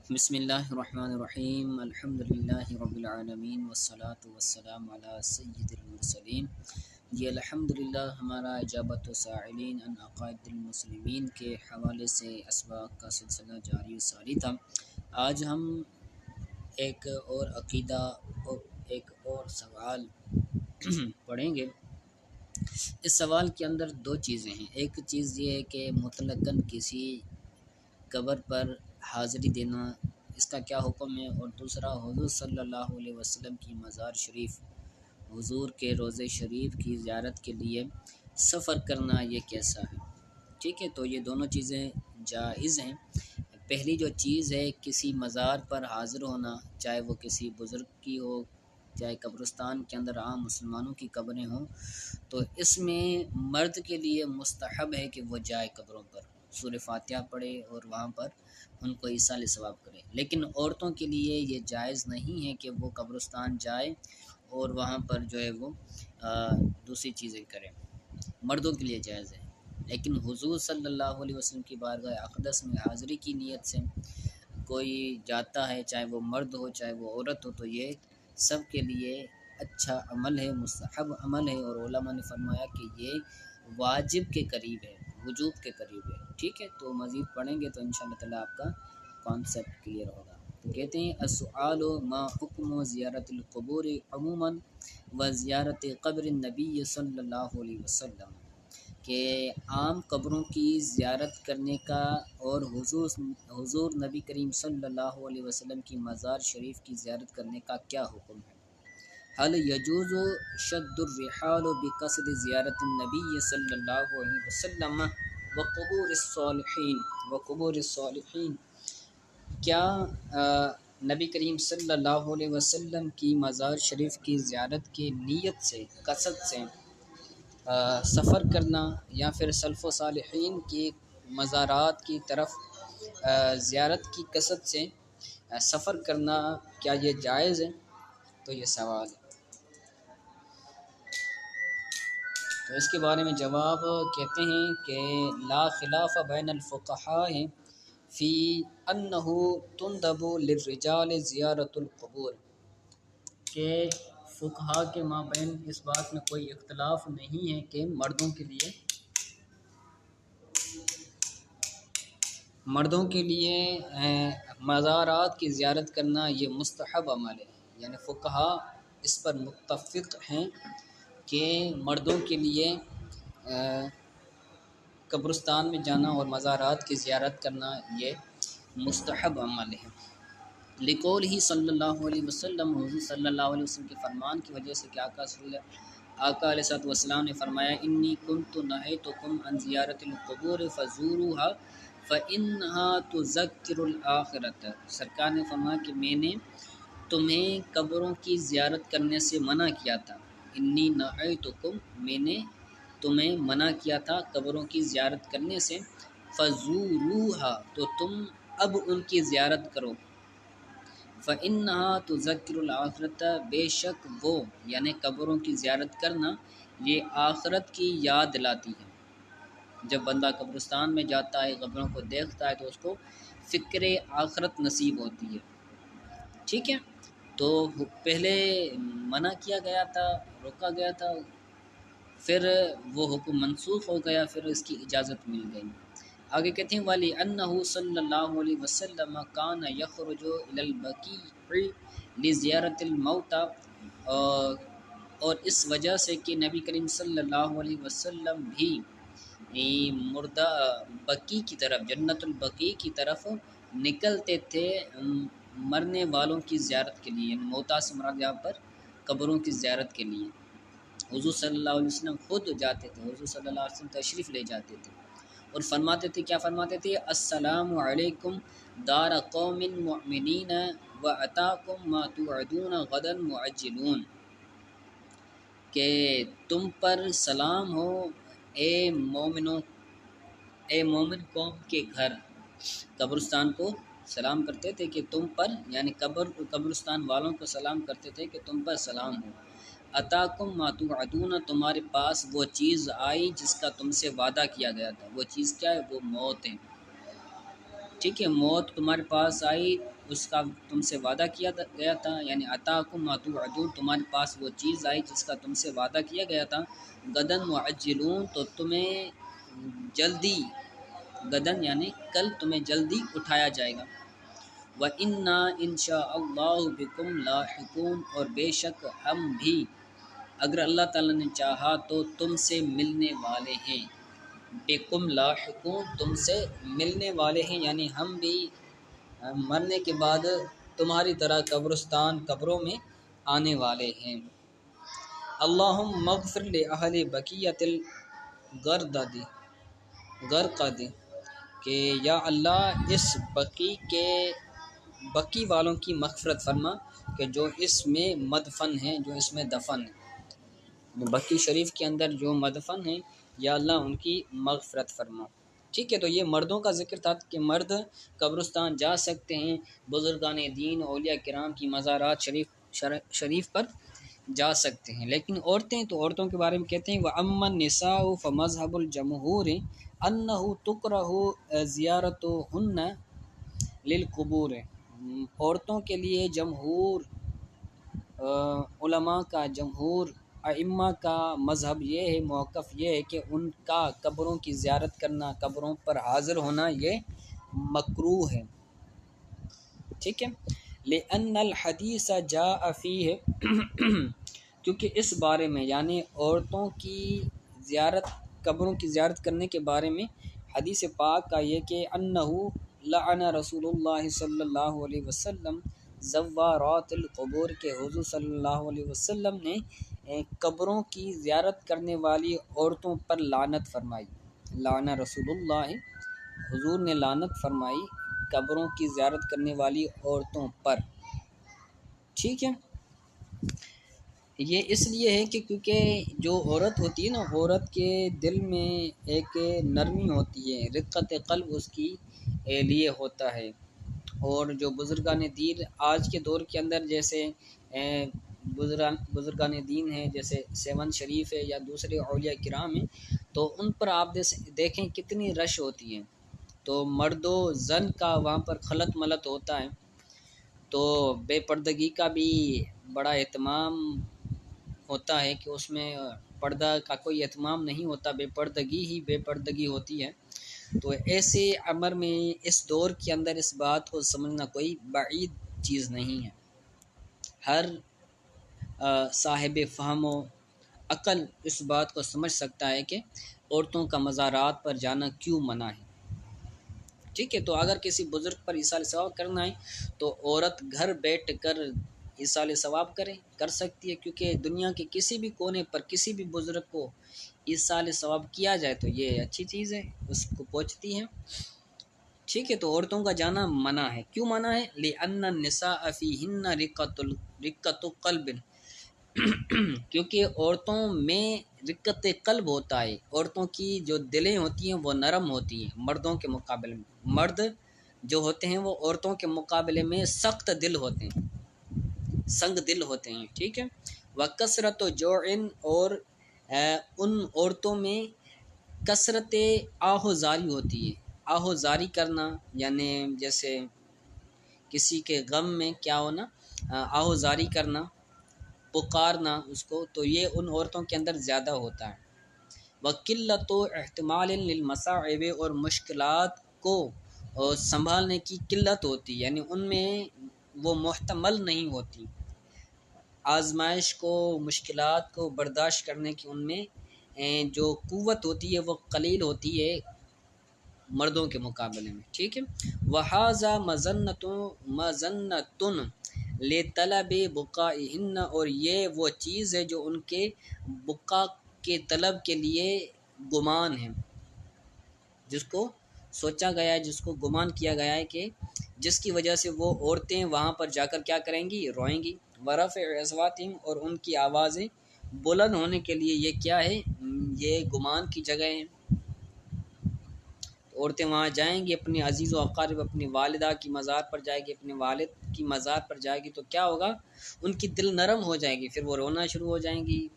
بسم اللہ الرحمن الرحیم الحمدللہ رب العالمین والصلاة والسلام علی سید المرسلین۔ جی الحمدللہ ہمارا اجابت و سائلین ان عقائد المسلمین کے حوالے سے اسباق کا سلسلہ جاری و ساری تھا۔ آج ہم ایک اور عقیدہ اور ایک اور سوال پڑھیں گے۔ اس سوال کے اندر دو چیزیں ہیں، ایک چیز یہ ہے کہ مطلقاً کسی قبر پر حاضری دینا اس کا کیا حکم ہے، اور دوسرا حضور صلی اللہ علیہ وسلم کی مزار شریف، حضور کے روضہ شریف کی زیارت کے لیے سفر کرنا یہ کیسا ہے۔ ٹھیک ہے، تو یہ دونوں چیزیں جائز ہیں۔ پہلی جو چیز ہے کسی مزار پر حاضر ہونا، چاہے وہ کسی بزرگ کی ہو، چاہے قبرستان کے اندر عام مسلمانوں کی قبریں ہوں، تو اس میں مرد کے لیے مستحب ہے کہ وہ جائے قبروں پر، سورہ فاتحہ پڑھے اور وہاں پر ان کو ایصال ثواب کرے۔ لیکن عورتوں کے لیے یہ جائز نہیں ہے کہ وہ قبرستان جائے اور وہاں پر جو ہے وہ دوسری چیزیں کریں، مردوں کے لیے جائز ہے۔ لیکن حضور صلی اللہ علیہ وسلم کی بارگاہ اقدس میں حاضری کی نیت سے کوئی جاتا ہے، چاہے وہ مرد ہو چاہے وہ عورت ہو، تو یہ سب کے لیے اچھا عمل ہے، مستحب عمل ہے، اور علماء نے فرمایا کہ یہ واجب کے قریب ہے، وجوب کے قریب ہے۔ ٹھیک ہے، تو مزید پڑھیں گے تو انشاءاللہ تعالی آپ کا کانسیپٹ کلیئر ہوگا۔ تو کہتے ہیں السؤال ما حکم زیارت القبور عموماً و زیارت قبر النبی صلی اللہ علیہ وسلم، کہ عام قبروں کی زیارت کرنے کا اور حضور نبی کریم صلی اللہ علیہ وسلم کی مزار شریف کی زیارت کرنے کا کیا حکم ہے۔ حل یجوز شد الرحال بقصد زیارت النبی صلی اللہ علیہ وسلم وقبور الصالحین، کیا نبی کریم صلی اللہ علیہ وسلم کی مزار شریف کی زیارت کی نیت سے، قصد سے سفر کرنا، یا پھر سلف و صالحین کی مزارات کی طرف زیارت کی قصد سے سفر کرنا، کیا یہ جائز ہے؟ تو یہ سوال ہے۔ تو اس کے بارے میں جواب کہتے ہیں کہ لا خلاف بین الفقہاء فی انہ تندب للرجال زیارت القبور، کہ فقہاء کے مابین اس بات میں کوئی اختلاف نہیں ہے کہ مردوں کے لیے مزارات کی زیارت کرنا یہ مستحب عمل ہے، یعنی فقہاء اس پر متفق ہیں کہ مردوں کے لیے قبرستان میں جانا اور مزارات کی زیارت کرنا یہ مستحب عمل ہے۔ لقول ہی صلی اللہ علیہ وسلم، حضور صلی اللہ علیہ وسلم کے فرمان کی وجہ سے کہ آقا علیہ السلام نے فرمایا انی کنت نہیتکم عن زیارت القبور فزوروها فانها تذکر الآخرۃ، سرکار نے فرمایا کہ میں نے تمہیں قبروں کی زیارت کرنے سے منع کیا تھا، انی نہیتکم، میں نے تمہیں منع کیا تھا قبروں کی زیارت کرنے سے، فزوروها، تو تم اب ان کی زیارت کرو، فإنها تذکر الآخرۃ، بے شک وہ یعنی قبروں کی زیارت کرنا یہ آخرت کی یاد دلاتی ہے۔ جب بندہ قبرستان میں جاتا ہے، قبروں کو دیکھتا ہے، تو اس کو فکر آخرت نصیب ہوتی ہے۔ ٹھیک ہے، تو پہلے منع کیا گیا تھا، روکا گیا تھا، پھر وہ حکم منسوخ ہو گیا، پھر اس کی اجازت مل گئی۔ آگے کہتے ہیں وَلِأَنَّهُ صلی اللہ علیہ وسلم کان یخرج الی البقیع لزیارت الموتى، اور اس وجہ سے کہ نبی کریم صلی اللہ علیہ وسلم بھی مردہ بقیع کی طرف، جنت البقیع کی طرف نکلتے تھے مرنے والوں کی زیارت کے لیے، موتیٰ سے مراد یہاں پر قبروں کی زیارت کے لیے حضور صلی اللہ علیہ وسلم خود جاتے تھے، حضور صلی اللہ علیہ وسلم تشریف لے جاتے تھے اور فرماتے تھے، کیا فرماتے تھے؟ السلام علیکم دار قوم مؤمنین واتاکم ما توعدون غدا معجلون، کہ تم پر سلام ہو اے مومنوں، اے مومن قوم کے گھر، قبرستان کو سلام کرتے تھے کہ تم پر، یعنی قبرستان والوں کو سلام کرتے تھے کہ تم پر سلام ہو، اتاکم ما توعدون، تمہارے پاس وہ چیز آئی جس کا تم سے وعدہ کیا گیا تھا۔ وہ چیز کیا ہے؟ وہ موت ہے۔ ٹھیک ہے، موت تمہارے پاس آئی اس کا تم سے وعدہ کیا گیا تھا، یعنی اتاکم ما توعدون، تمہارے پاس وہ چیز آئی جس کا تم سے وعدہ کیا گیا تھا، غدن معجلون، تو تمہیں جلدی، غدن یعنی کل تمہیں جلدی اٹھایا جائے گا، وَإِنَّا إِن شَاءَ اللَّهُ بِكُمْ لاحقون، اور بے شک ہم بھی اگر اللہ تعالیٰ نے چاہا تو تم سے ملنے والے ہیں، بِكُمْ لاحقون، تم سے ملنے والے ہیں، یعنی ہم بھی مرنے کے بعد تمہاری طرح قبرستان قبروں میں آنے والے ہیں۔ اللہم اغفر لأہل بقیۃ الغرقد، کہ یا اللہ اس بقی والوں کی مغفرت فرما کہ جو اس میں مدفن ہیں، جو اس میں دفن ہیں، بقی شریف کے اندر جو مدفن ہیں، یا اللہ ان کی مغفرت فرما۔ ٹھیک ہے، تو یہ مردوں کا ذکر تھا کہ مرد قبرستان جا سکتے ہیں، بزرگان دین اولیاء کرام کی مزارات شریف پر جا سکتے ہیں، لیکن عورتیں، تو عورتوں کے بارے میں کہتے ہیں وَأَمَّا النِّسَاءُ فَمَذْهَبُ الْجَمْهُورِ أَنَّهُ تُكْرَهُ زِيَارَتُهُنَّ لِلْقُبُورِ، عورتوں کے لیے جمہور علماء کا، جمہور ائمہ کا مذہب یہ ہے، موقف یہ ہے کہ ان کا قبروں کی زیارت کرنا، قبروں پر حاضر ہونا یہ مکروہ ہے۔ ٹھیک ہے، لِأَنَّ الْحَدِيثَ جَاءَ فِيهِ، کیونکہ اس بارے میں یعنی عورتوں کی زیارت، قبروں کی زیارت کرنے کے بارے میں حدیث پاک کا یہ کہ انہ لعن رسول اللہ صلی اللہ علیہ وسلم زوارات القبور، کے حضور صلی اللہ علیہ وسلم نے قبروں کی زیارت کرنے والی عورتوں پر لعنت فرمائی، لعن رسول اللہ، حضور نے لعنت فرمائی قبروں کی زیارت کرنے والی عورتوں پر۔ ٹھیک ہے، یہ اس لیے ہے کہ کیونکہ جو عورت ہوتی ہے نا، عورت کے دل میں ایک نرمی ہوتی ہے، رقت قلب اس کی لیے ہوتا ہے، اور جو بزرگان دین آج کے دور کے اندر جیسے بزرگان دین ہیں، جیسے سیون شریف ہے یا دوسرے اولیاء کرام ہیں، تو ان پر آپ دیکھیں کتنی رش ہوتی ہے، تو مرد و زن کا وہاں پر خلط ملط ہوتا ہے، تو بے پردگی کا بھی بڑا اہتمام ہوتا ہے کہ اس میں پردہ کا کوئی اہتمام نہیں ہوتا، بے پردگی ہی بے پردگی ہوتی ہے۔ تو ایسے امر میں اس دور کے اندر اس بات کو سمجھنا کوئی بعید چیز نہیں ہے، ہر صاحب فہم و عقل اس بات کو سمجھ سکتا ہے کہ عورتوں کا مزارات پر جانا کیوں منع ہے۔ ٹھیک ہے، تو اگر کسی بزرگ پر ایصال ثواب کرنا ہے تو عورت گھر بیٹھ کر ایصال ثواب کر سکتی ہے، کیونکہ دنیا کے کسی بھی کونے پر کسی بھی بزرگ کو ایصال ثواب کیا جائے تو یہ اچھی چیز ہے، اس کو پہنچتی ہے۔ ٹھیک ہے، تو عورتوں کا جانا منع ہے، کیوں منع ہے؟ لِأَنَّ النِّسَاءَ فِيهِنَّ رِقَّةُ قَلْبٍ، کیونکہ عورتوں میں رقت قلب ہوتا ہے، عورتوں کی جو دلیں ہوتی ہیں وہ نرم ہوتی ہیں مردوں کے مقابلے میں، مرد جو ہوتے ہیں وہ عورتوں کے مقابلے میں سخت دل ہوتے ہیں، سنگ دل ہوتے ہیں۔ ٹھیک ہے، وَكَثْرَةُ جوعٍ، اور ان عورتوں میں کثرت آہوزاری ہوتی ہے، آہوزاری کرنا یعنی جیسے کسی کے غم میں کیا ہونا، آہوزاری کرنا، پکارنا اس کو، تو یہ ان عورتوں کے اندر زیادہ ہوتا ہے۔ وَقِلَّةُ احتمال للمصاعب، اور مشکلات کو سنبھالنے کی قلت ہوتی، یعنی ان میں وہ محتمل نہیں ہوتی، آزمائش کو، مشکلات کو برداشت کرنے کی ان میں جو قوت ہوتی ہے وہ قلیل ہوتی ہے مردوں کے مقابلے میں۔ ٹھیک ہے، وَحَاذَا مَظَنَّةٌ لِطَلَبِ بُقَائِهِنَّ، اور یہ وہ چیز ہے جو ان کے بقا کے طلب کے لیے گمان ہے، جس کو سوچا گیا ہے، جس کو گمان کیا گیا ہے کہ جس کی وجہ سے وہ عورتیں وہاں پر جا کر کیا کریں گی، روئیں گی، وَرَفْعِ أَصْوَاتِهِمْ، اور ان کی آوازیں بلند ہونے کے لیے یہ کیا ہے، یہ گمان کی جگہ ہے۔ عورتیں وہاں جائیں گی، اپنی عزیز و اقارب، اپنی والدہ کی مزار پر جائے گی، اپنے والد کی مزار پر جائے گی، تو کیا ہوگا، ان کی دل نرم ہو جائے گی، پھر وہ رونا شروع ہو جائیں گی،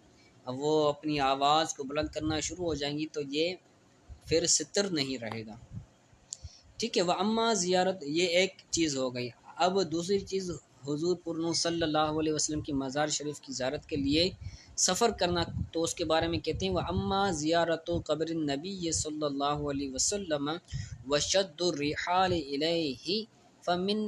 وہ اپنی آواز کو بلند کرنا شروع ہو جائیں گی، تو یہ پھر ستر نہیں رہے گا۔ ٹھیک ہے، وَأَمَّا زیارت، یہ ایک چیز ہو گئی۔ اب دوسری چیز حضور پرنو صلی اللہ علیہ وسلم کی مزار شریف کی زیارت کے لیے سفر کرنا، تو اس کے بارے میں کہتے ہیں وَأَمَّا زِيَارَةُ قَبْرِ النَّبِيِّ صلی اللہ علیہ وسلم وَشَدُّ الرِّحَالِ إِلَيْهِ فَمِنْ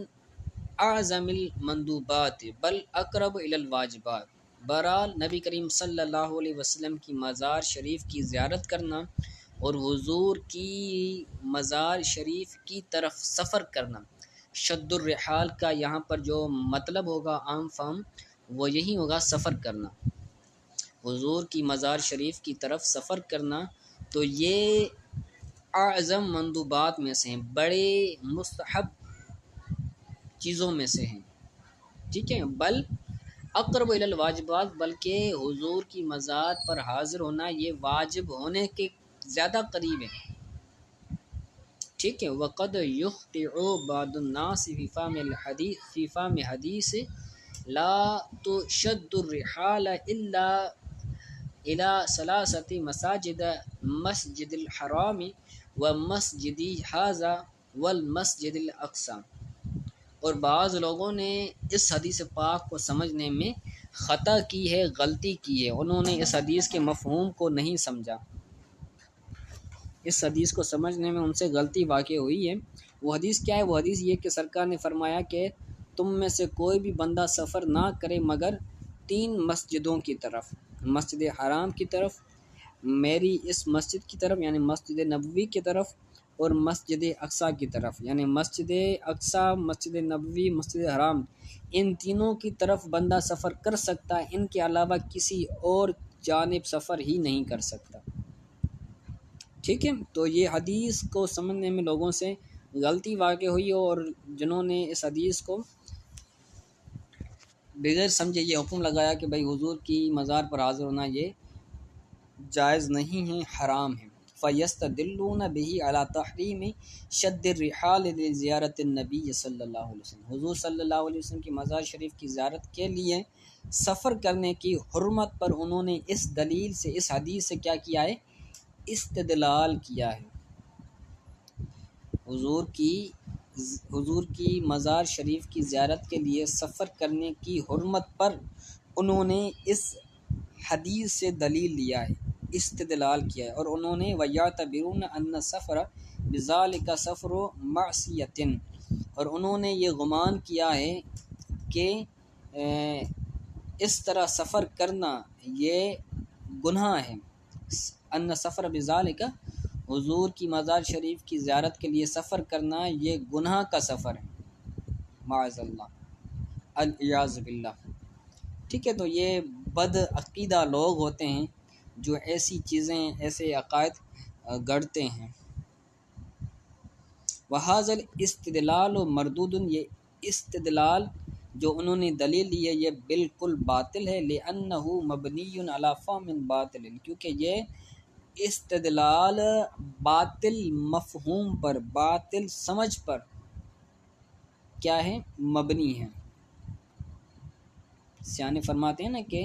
اعظم المندوبات بل اقرب الی الواجبات۔ بہرحال نبی کریم صلی اللہ علیہ وسلم کی مزار شریف کی زیارت کرنا اور حضور کی مزار شریف کی طرف سفر کرنا، شد الرحال کا یہاں پر جو مطلب ہوگا عام فہم وہ یہی ہوگا سفر کرنا، حضور کی مزار شریف کی طرف سفر کرنا، تو یہ اعظم مندوبات میں سے ہیں، بڑے مستحب چیزوں میں سے ہیں، ٹھیک ہے۔ بل اقرب الی الواجبات، بلکہ حضور کی مزار پر حاضر ہونا یہ واجب ہونے کے زیادہ قریب ہے، ٹھیک ہے۔ وقد یخطئ بعض الناس فی فہم حدیث لا تشد الرحال الا الی ثلاثۃ مساجد، مسجد الحرام ومسجد ھذا والمسجد الاقصی۔ اور بعض لوگوں نے اس حدیث پاک کو سمجھنے میں خطا کی ہے، غلطی کی ہے، انہوں نے اس حدیث کے مفہوم کو نہیں سمجھا، اس حدیث کو سمجھنے میں ان سے غلطی واقع ہوئی ہے۔ وہ حدیث کیا ہے؟ وہ حدیث یہ کہ سرکار نے فرمایا کہ تم میں سے کوئی بھی بندہ سفر نہ کرے مگر 3 مسجدوں کی طرف، مسجد حرام کی طرف، میری اس مسجد کی طرف یعنی مسجد نبوی کی طرف، اور مسجد اقصی کی طرف یعنی مسجد اقصی، مسجد نبوی، مسجد حرام، ان تینوں کی طرف بندہ سفر کر سکتا ہے، ان کے علاوہ کسی اور جانب سفر ہی نہیں کر سکتا، ٹھیک ہے۔ تو یہ حدیث کو سمجھنے میں لوگوں سے غلطی واقع ہوئی، اور جنہوں نے اس حدیث کو بغیر سمجھے یہ حکم لگایا کہ بھئی حضور کی مزار پر حاضر ہونا یہ جائز نہیں ہے، حرام ہے، فَيَسْتَدِلُّونَ بِهِ عَلَى تَحْرِيمِ شَدِّ الرِّحَالِ لِزِيَارَةِ النَّبِيِّ صلی اللہ علیہ وسلم۔ حضور صلی اللہ علیہ وسلم کی مزار شریف کی زیارت کے لیے سفر کرنے کی حرمت پر انہوں نے اس دلیل سے، اس حدیث سے کیا کیا ہے؟ استدلال کیا ہے۔ حضور کی مزار شریف کی زیارت کے لیے سفر کرنے کی حرمت پر انہوں نے اس حدیث سے دلیل لیا ہے، استدلال کیا ہے، اور انہوں نے وَيَعْتَبِرُونَ أَنَّ السَّفْرَ بِذَلِكَ سَفْرُ مَعْصِيَةٍ، اور انہوں نے یہ گمان کیا ہے کہ اس طرح سفر کرنا یہ گناہ ہے، ان سفر بذالک، حضور کی مزار شریف کی زیارت کے لیے سفر کرنا یہ گناہ کا سفر ہے، معاذ اللہ، العیاذ باللہ، ٹھیک ہے۔ تو یہ بد عقیدہ لوگ ہوتے ہیں جو ایسی چیزیں، ایسے عقائد گڑھتے ہیں۔ وَهَذَا الْاِسْتِدْلَالُ مَرْدُودٌ، یہ استدلال جو انہوں نے دلیل لی ہے یہ بالکل باطل ہے، لِأَنَّهُ مَبْنِيٌّ عَلَى فَهْمٍ بَاطِلٍ، کیونکہ یہ استدلال باطل مفہوم پر، باطل سمجھ پر کیا ہے؟ مبنی ہے۔ سیانے فرماتے ہیں نا کہ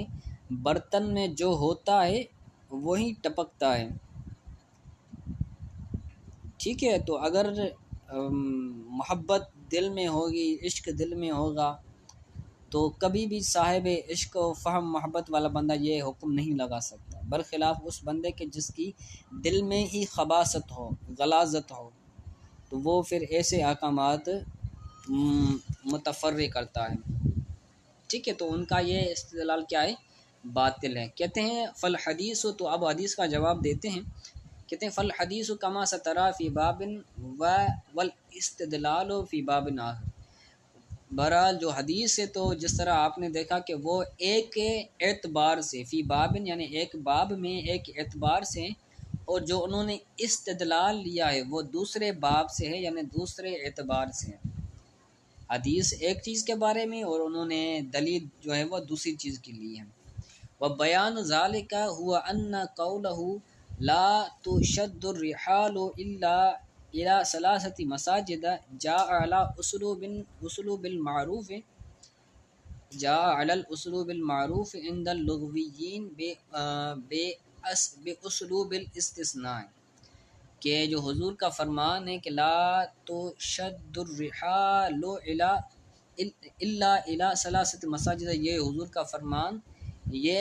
برتن میں جو ہوتا ہے وہی ٹپکتا ہے، ٹھیک ہے۔ تو اگر محبت دل میں ہوگی، عشق دل میں ہوگا، تو کبھی بھی صاحب عشق و فہم محبت والا بندہ یہ حکم نہیں لگا سکتا، برخلاف اس بندے کے جس کی دل میں ہی خباثت ہو، غلاظت ہو، تو وہ پھر ایسے احکامات متفرع کرتا ہے، ٹھیک ہے۔ تو ان کا یہ استدلال کیا ہے؟ باطل ہے۔ کہتے ہیں فالحدیث، تو اب حدیث کا جواب دیتے ہیں، کہتے ہیں فالحدیث کما سترا فی باب والاستدلال فی باب آخر، بہرحال جو حدیث ہے تو جس طرح آپ نے دیکھا کہ وہ ایک اعتبار سے، فی باب یعنی ایک باب میں ایک اعتبار سے، اور جو انہوں نے استدلال لیا ہے وہ دوسرے باب سے ہے یعنی دوسرے اعتبار سے ہے، حدیث ایک چیز کے بارے میں اور انہوں نے دلیل جو ہے وہ دوسری چیز کے لیے ہے۔ وَبَيَانُ ذَلِكَ هُوَ أَنَّ قَوْلَهُ لَا تُشَدُّ الرِّحَالُ إِلَّا إِلَى ثَلَاثَةِ مَسَاجِدَ جَاءَ عَلَى الْأُسْلُوبِ الْمَعْرُوفِ عِنْدَ اللُّغَوِيِّينَ بِأُسْلُوبِ الاستثناء، کہ جو حضور کا فرمان ہے کہ لا تشد الرحال إلى الا الی ثلاثۃ مساجد، یہ حضور کا فرمان یہ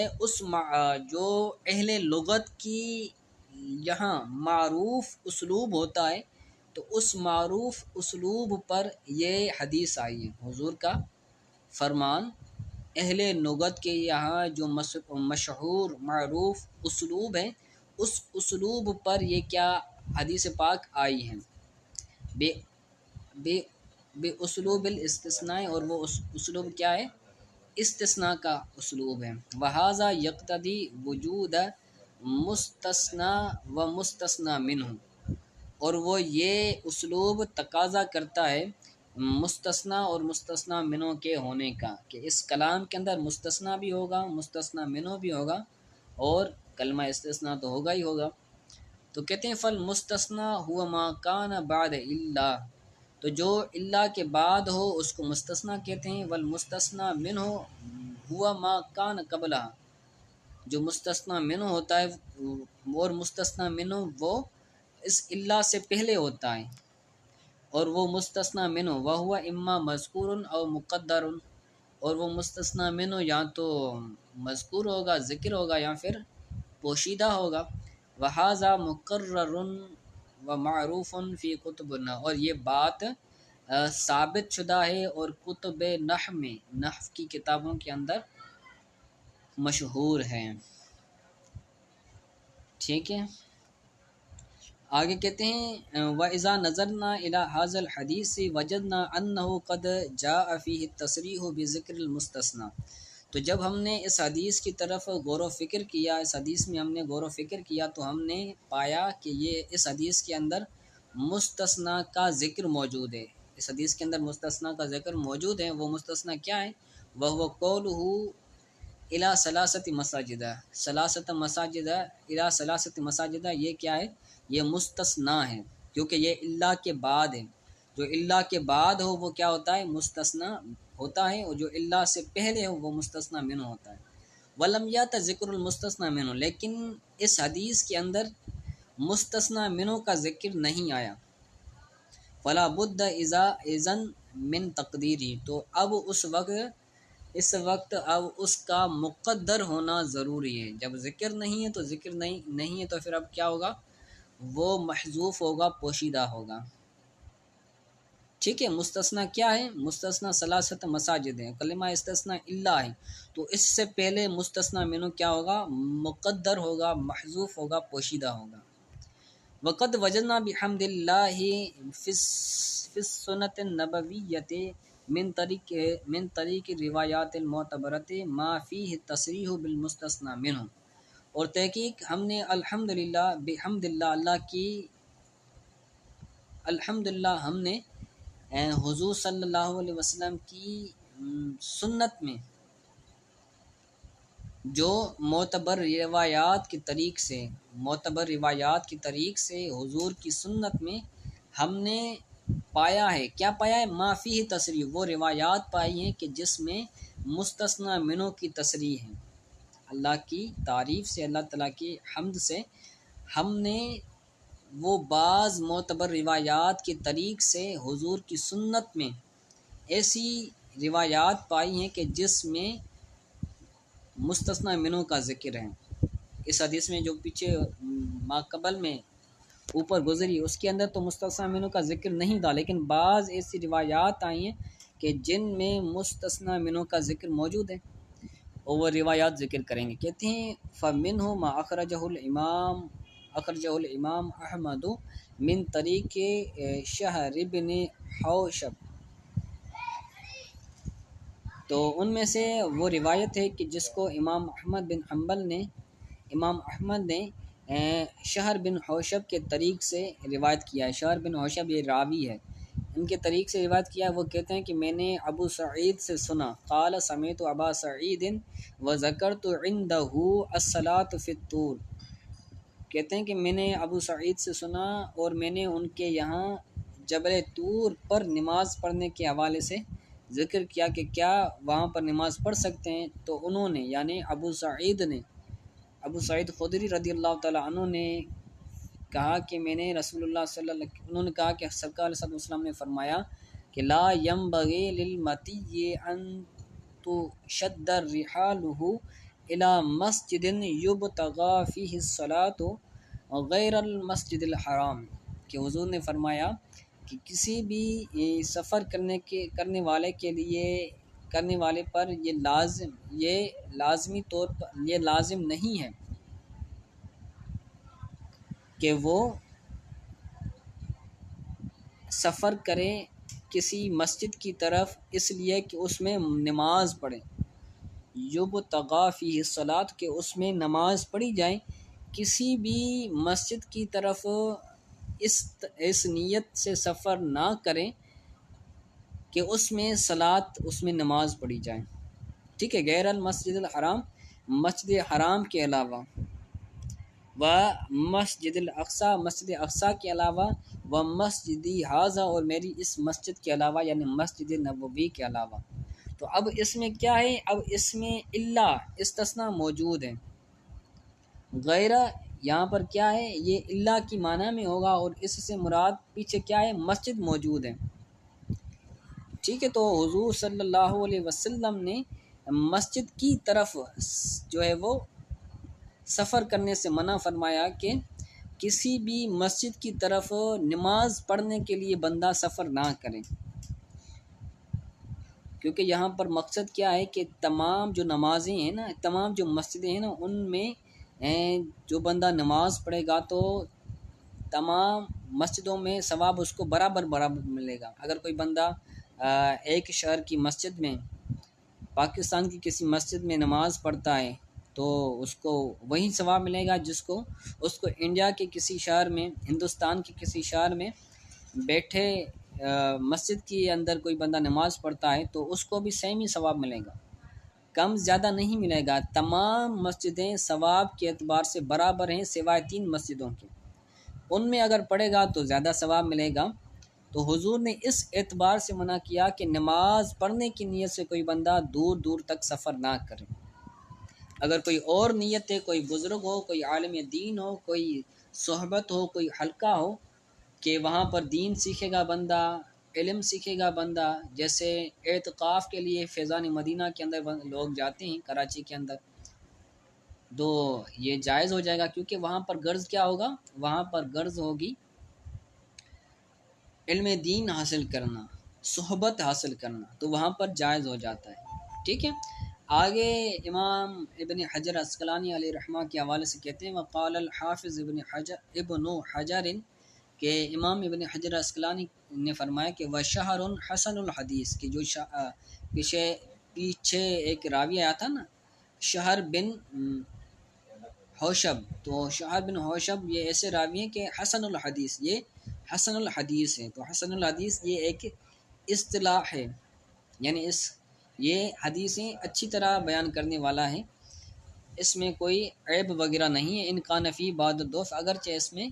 جو اہل لغت کی یہاں معروف اسلوب ہوتا ہے تو اس معروف اسلوب پر یہ حدیث آئی ہے۔ حضور کا فرمان اہل لغت کے یہاں جو مشہور معروف اسلوب ہے اس اسلوب پر یہ کیا حدیث پاک آئی ہے، بے بے بے اسلوب الاستثناء، اور وہ اسلوب کیا ہے؟ استثناء کا اسلوب ہے۔ وہذا یقتضی وجود مستثنی و مستثنی منہ، اور وہ یہ اسلوب تقاضا کرتا ہے مستثنی اور مستثنی منہ کے ہونے کا، کہ اس کلام کے اندر مستثنی بھی ہوگا، مستثنی منہ بھی ہوگا، اور کلمہ استثناء تو ہوگا ہی ہوگا۔ تو کہتے ہیں فالمستثنی هو ما کان بعد الا، تو جو الا کے بعد ہو اس کو مستثنی کہتے ہیں۔ والمستثنی منہ هو ما کان قبلہ، جو مستثنی منہ ہوتا ہے اور مستثنی منہ وہ اس الا سے پہلے ہوتا ہے، اور وہ مستثنی منہ وہو اما مذکور او مقدر، اور وہ مستثنی منہ یا تو مذکور ہوگا، ذکر ہوگا، یا پھر پوشیدہ ہوگا۔ وہذا مقرر و معروف فی کتبنا، اور یہ بات ثابت شدہ ہے اور کتب نحو میں، نحو کی کتابوں کے اندر مشہور ہے۔ ٹھیک ہے، آگے کہتے ہیں وَإِذَا نَظَرْنَا إِلَى هَذَا الْحَدِيثِ وَجَدْنَا أَنَّهُ قَدْ جَاءَ فِيهِ التَّصْرِيحُ بِذِكْرِ الْمُسْتَثْنَى، تو جب ہم نے اس حدیث کی طرف غور و فکر کیا، اس حدیث میں ہم نے غور و فکر کیا تو ہم نے پایا کہ یہ اس حدیث کے اندر مستثنی کا ذکر موجود ہے، اس حدیث کے اندر مستثنی کا ذکر موجود ہے۔ وہ مستثنی کیا ہے؟ وَهُوَ قَوْلُهُ إِلَى ثَلَاثَةِ مَسَاجِدَ، ثلاثۃ مساجد، إِلَى ثَلَاثَةِ مساجد، یہ کیا ہے؟ یہ مستثنی ہے، کیونکہ یہ اللہ کے بعد ہے، جو اللہ کے بعد ہو وہ کیا ہوتا ہے؟ مستثنی ہوتا ہے، اور جو اللہ سے پہلے ہو وہ مستثنی منہ ہوتا ہے۔ وَلَمْ يَأْتِ ذِكْرُ الْمُسْتَثْنَى مِنْهُ، لیکن اس حدیث کے اندر مستثنی منہ کا ذکر نہیں آیا۔ فَلَا بُدَّ إِذًا مِنْ تَقْدِيرِهِ، تو اب اس وقت اب اس کا مقدر ہونا ضروری ہے۔ جب ذکر نہیں ہے تو ذکر نہیں ہے تو پھر اب کیا ہوگا؟ وہ محذوف ہوگا، پوشیدہ ہوگا۔ ٹھیک ہے، مستثنی کیا ہے؟ مستثنی ثلاثۃ مساجد ہے، کلمہ استثناء الا ہے، تو اس سے پہلے مستثنی منہ کیا ہوگا؟ مقدر ہوگا، محذوف ہوگا، پوشیدہ ہوگا۔ وقد وجدنا بحمد اللہ فی السنۃ النبویۃ من طریق روایات المعتبرۃ ما فیہ تصریح بالمستثنی منہ، اور تحقیق ہم نے الحمدللہ، بحمد اللہ، الحمدللہ ہم نے حضور صلی اللہ علیہ وسلم کی سنت میں جو معتبر روایات کی طریق سے حضور کی سنت میں ہم نے پایا ہے، کیا پایا ہے؟ ما فیہ تصریح، وہ روایات پائی ہیں کہ جس میں مستثنی منہ کی تصریح ہے۔ اللہ کی تعریف سے، اللہ تعالیٰ کی حمد سے ہم نے وہ بعض معتبر روایات کی طریق سے حضور کی سنت میں ایسی روایات پائی ہیں کہ جس میں مستثنی منہ کا ذکر ہے۔ اس حدیث میں جو پیچھے ماقبل میں اوپر گزری اس کے اندر تو مستثنی منہ کا ذکر نہیں تھا، لیکن بعض ایسی روایات آئی ہیں کہ جن میں مستثنی منہ کا ذکر موجود ہے، اور وہ روایات ذکر کریں گے۔ کہتے ہیں فَمِنْهُ مَا أَخْرَجَهُ الْإِمَامُ أَحْمَدُ مِنْ طَرِيقِ شَهْرِ بْنِ حَوْشَبَ، تو ان میں سے وہ روایت ہے کہ جس کو امام احمد نے شہر بن حوشب کے طریق سے روایت کیا ہے۔ شہر بن حوشب یہ راوی ہے، ان کے طریق سے روایت کیا ہے۔ وہ کہتے ہیں کہ میں نے ابو سعید سے سنا، قال سمعت ابا سعید وذکرت عنده الصلاۃ فی الطور، کہتے ہیں کہ میں نے ابو سعید سے سنا اور میں نے ان کے یہاں جبل طور پر نماز پڑھنے کے حوالے سے ذکر کیا کہ کیا وہاں پر نماز پڑھ سکتے ہیں، تو انہوں نے یعنی ابو سعید خدری رضی اللہ تعالیٰ عنہ نے کہا کہ میں نے رسول اللہ انہوں نے کہا کہ سرکار صلی اللہ علیہ وسلم نے فرمایا کہ لا ينبغي للمطی ان تشد رحالہ الی مسجد یبتغى فیہ الصلاة غیر المسجد الحرام، کہ حضور نے فرمایا کہ کسی بھی سفر کرنے والے کے لیے کرنے والے پر یہ لازمی طور پر یہ لازم نہیں ہے کہ وہ سفر کرے کسی مسجد کی طرف اس لیے کہ اس میں نماز پڑھیں، یبتغی فیہ الصلاۃ، کہ اس میں نماز پڑھی جائے، کسی بھی مسجد کی طرف اس نیت سے سفر نہ کریں کہ اس میں اس میں نماز پڑھی جائے، ٹھیک ہے، غیر المسجد الحرام، مسجد حرام کے علاوہ، و مسجد الاقصی، مسجد اقصی کے علاوہ، و مسجدی ھذا، اور میری اس مسجد کے علاوہ، یعنی مسجد نبوی کے علاوہ۔ تو اب اس میں کیا ہے، اب اس میں الا استثناء موجود ہے، غیر یہاں پر کیا ہے، یہ الا کی معنی میں ہوگا، اور اس سے مراد پیچھے کیا ہے، مسجد موجود ہے، ٹھیک ہے۔ تو حضور صلی اللہ علیہ وسلم نے مسجد کی طرف جو ہے وہ سفر کرنے سے منع فرمایا کہ کسی بھی مسجد کی طرف نماز پڑھنے کے لیے بندہ سفر نہ کرے، کیونکہ یہاں پر مقصد کیا ہے کہ تمام جو نمازیں ہیں نا، تمام جو مسجدیں ہیں نا، ان میں جو بندہ نماز پڑھے گا تو تمام مسجدوں میں ثواب اس کو برابر ملے گا۔ اگر کوئی بندہ ایک شہر کی مسجد میں، پاکستان کی کسی مسجد میں نماز پڑھتا ہے تو اس کو وہی ثواب ملے گا جس کو اس کو انڈیا کے کسی شہر میں، ہندوستان کے کسی شہر میں بیٹھے مسجد کے اندر کوئی بندہ نماز پڑھتا ہے تو اس کو بھی سیم ہی ثواب ملے گا، کم زیادہ نہیں ملے گا۔ تمام مسجدیں ثواب کے اعتبار سے برابر ہیں سوائے 3 مسجدوں کے، ان میں اگر پڑھے گا تو زیادہ ثواب ملے گا۔ تو حضور نے اس اعتبار سے منع کیا کہ نماز پڑھنے کی نیت سے کوئی بندہ دور دور تک سفر نہ کرے۔ اگر کوئی اور نیت ہے، کوئی بزرگ ہو، کوئی عالم دین ہو، کوئی صحبت ہو، کوئی حلقہ ہو کہ وہاں پر دین سیکھے گا بندہ، علم سیکھے گا بندہ، جیسے اعتکاف کے لیے فیضان مدینہ کے اندر لوگ جاتے ہیں کراچی کے اندر، تو یہ جائز ہو جائے گا، کیونکہ وہاں پر غرض کیا ہوگا، وہاں پر غرض ہوگی علم دین حاصل کرنا، صحبت حاصل کرنا، تو وہاں پر جائز ہو جاتا ہے، ٹھیک ہے۔ آگے امام ابن حجر عسقلانی علیہ رحمہ کے حوالے سے کہتے ہیں، وقال الحافظ ابن حجر کہ امام ابن حجر عسقلانی نے فرمایا کہ وشہر حسن الحدیث، کہ جو پیچھے ایک راوی آیا تھا نا، شہر بن حوشب، تو شہر بن حوشب یہ ایسے راوی ہیں کہ حسن الحدیث، یہ حسن الحدیث ہے۔ تو حسن الحدیث یہ ایک اصطلاح ہے، یعنی یہ حدیثیں اچھی طرح بیان کرنے والا ہے، اس میں کوئی عیب وغیرہ نہیں ہے، ان کا نفی بعد الضعف، اگرچہ اس میں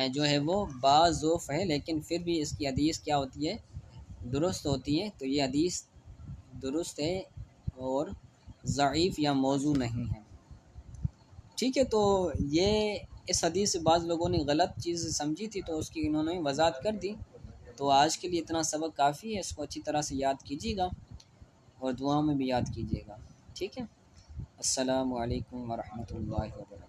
جو ہے وہ بعض ضعف ہے، لیکن پھر بھی اس کی حدیث کیا ہوتی ہے، درست ہوتی ہے۔ تو یہ حدیث درست ہے اور ضعیف یا موضوع نہیں ہے، ٹھیک ہے۔ تو یہ اس حدیث سے بعض لوگوں نے غلط چیز سمجھی تھی تو اس کی انہوں نے وضاحت کر دی۔ تو آج کے لیے اتنا سبق کافی ہے، اس کو اچھی طرح سے یاد کیجیے گا اور دعا میں بھی یاد کیجیے گا، ٹھیک ہے۔ السلام علیکم ورحمۃ اللہ وبرکاتہ۔